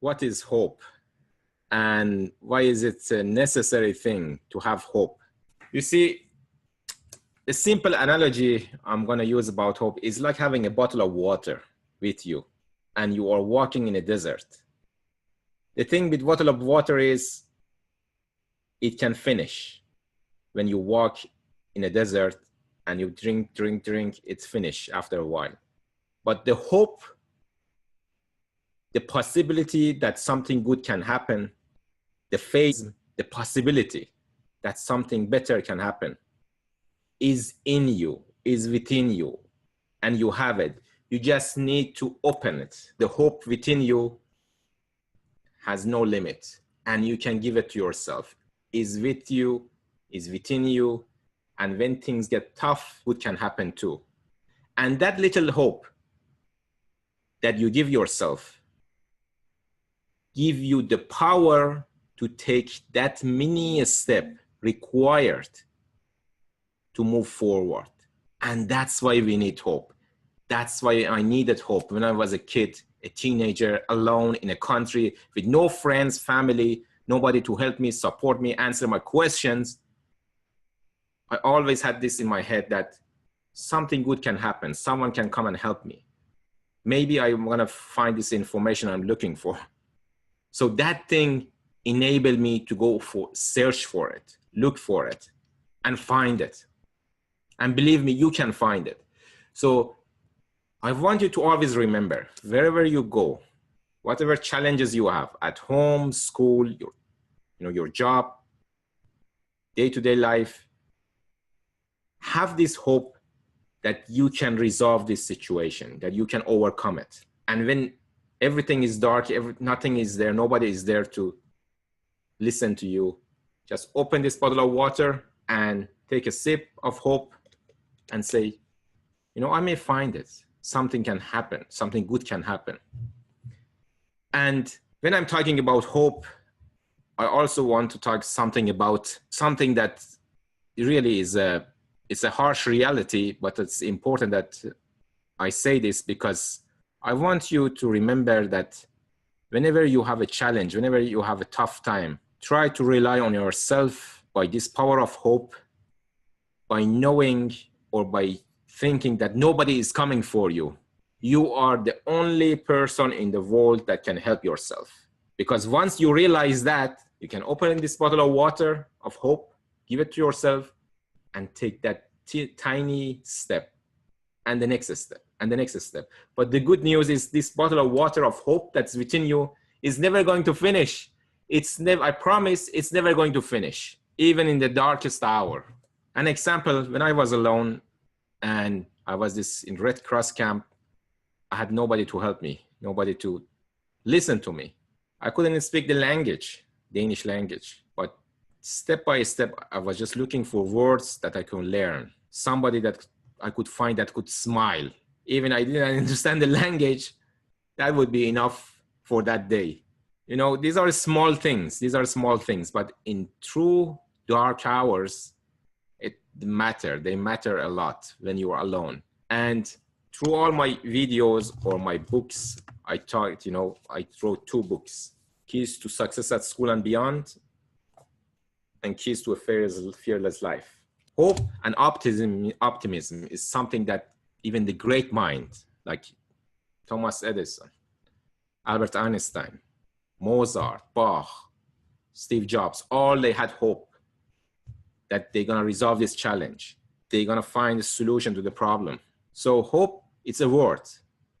what is hope and why is it a necessary thing to have hope? You see, a simple analogy I'm going to use about hope is like having a bottle of water with you and you are walking in a desert. The thing with bottle of water is it can finish. When you walk in a desert and you drink, it's finished after a while. But the hope, the possibility that something good can happen, the faith, the possibility that something better can happen is in you, is within you, and you have it. You just need to open it. The hope within you has no limit, and you can give it to yourself. Is with you, is within you, and when things get tough, good can happen too. And that little hope that you give yourself give you the power to take that mini step required to move forward. And that's why we need hope. That's why I needed hope when I was a kid, a teenager, alone in a country with no friends, family, nobody to help me, support me, answer my questions. I always had this in my head that something good can happen. Someone can come and help me. Maybe I'm gonna find this information I'm looking for. So that thing enabled me to go search for it, look for it, and find it. And believe me, you can find it. So I want you to always remember, wherever you go, whatever challenges you have at home, school, your job, day-to-day life, have this hope that you can resolve this situation, that you can overcome it. And when everything is dark, nothing is there, nobody is there to listen to you, just open this bottle of water and take a sip of hope and say, I may find it. Something can happen. Something good can happen. And when I'm talking about hope, I also want to talk about something that really is it's a harsh reality, but it's important that I say this because I want you to remember that whenever you have a challenge, whenever you have a tough time, try to rely on yourself by this power of hope, by knowing or by thinking that nobody is coming for you. You are the only person in the world that can help yourself. Because once you realize that, you can open this bottle of water of hope, give it to yourself, and take that tiny step, and the next step, and the next step. But the good news is this bottle of water of hope that's within you is never going to finish. I promise it's never going to finish, even in the darkest hour. An example, when I was alone and I was in Red Cross camp, I had nobody to help me, nobody to listen to me. I couldn't speak the language, Danish language, but step by step, I was just looking for words that I could learn. Somebody that I could find that could smile. Even I didn't understand the language, that would be enough for that day. These are small things. These are small things, but in true dark hours, they matter a lot when you are alone. And through all my videos or my books, I wrote 2 books, Keys to Success at School and Beyond, and Keys to a Fearless Life. Hope and optimism is something that even the great minds like Thomas Edison, Albert Einstein, Mozart, Bach, Steve Jobs, all they had hope that they're gonna resolve this challenge. They're gonna find a solution to the problem. So hope, it's a word,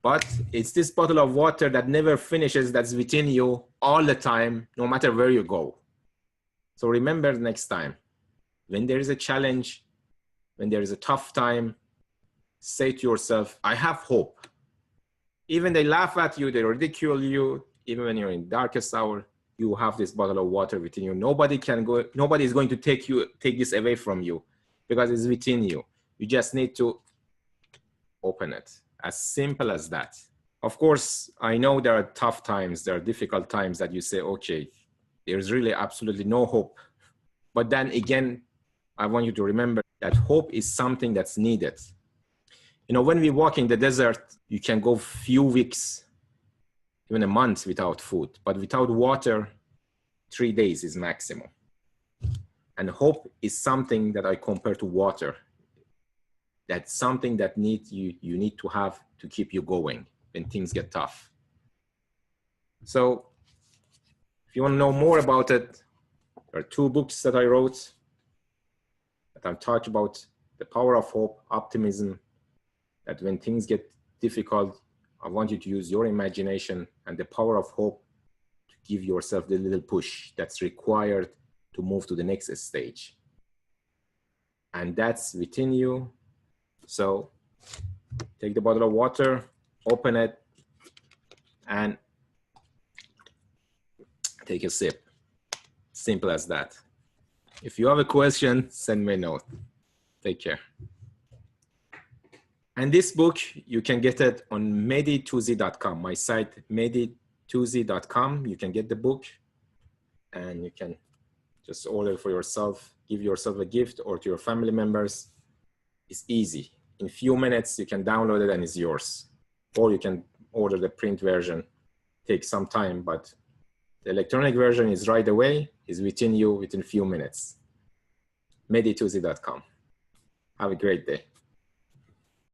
but it's this bottle of water that never finishes, that's within you all the time, no matter where you go. So remember next time, when there is a challenge, when there is a tough time, say to yourself, I have hope. Even they laugh at you, they ridicule you, even when you're in darkest hour, you have this bottle of water within you. Nobody is going to take this away from you because it's within you. You just need to open it. As simple as that. Of course, I know there are tough times, there are difficult times that you say, okay, there's really absolutely no hope. But then again, I want you to remember that hope is something that's needed. When we walk in the desert, you can go few weeks even a month without food, but without water, 3 days is maximum. And hope is something that I compare to water. That's something that you need to have to keep you going when things get tough. So if you want to know more about it, there are 2 books that I wrote that I've talked about the power of hope, optimism, that when things get difficult, I want you to use your imagination and the power of hope to give yourself the little push that's required to move to the next stage. And that's within you. So take the bottle of water, open it, and take a sip. Simple as that. If you have a question, send me a note. Take care. And this book, you can get it on Mehdi-Touzi.com, my site, Mehdi-Touzi.com. You can get the book and you can just order for yourself, give yourself a gift, or to your family members. It's easy. In a few minutes, you can download it and it's yours. Or you can order the print version. Takes some time, but the electronic version is right away, is within you within a few minutes. Mehdi-Touzi.com. Have a great day.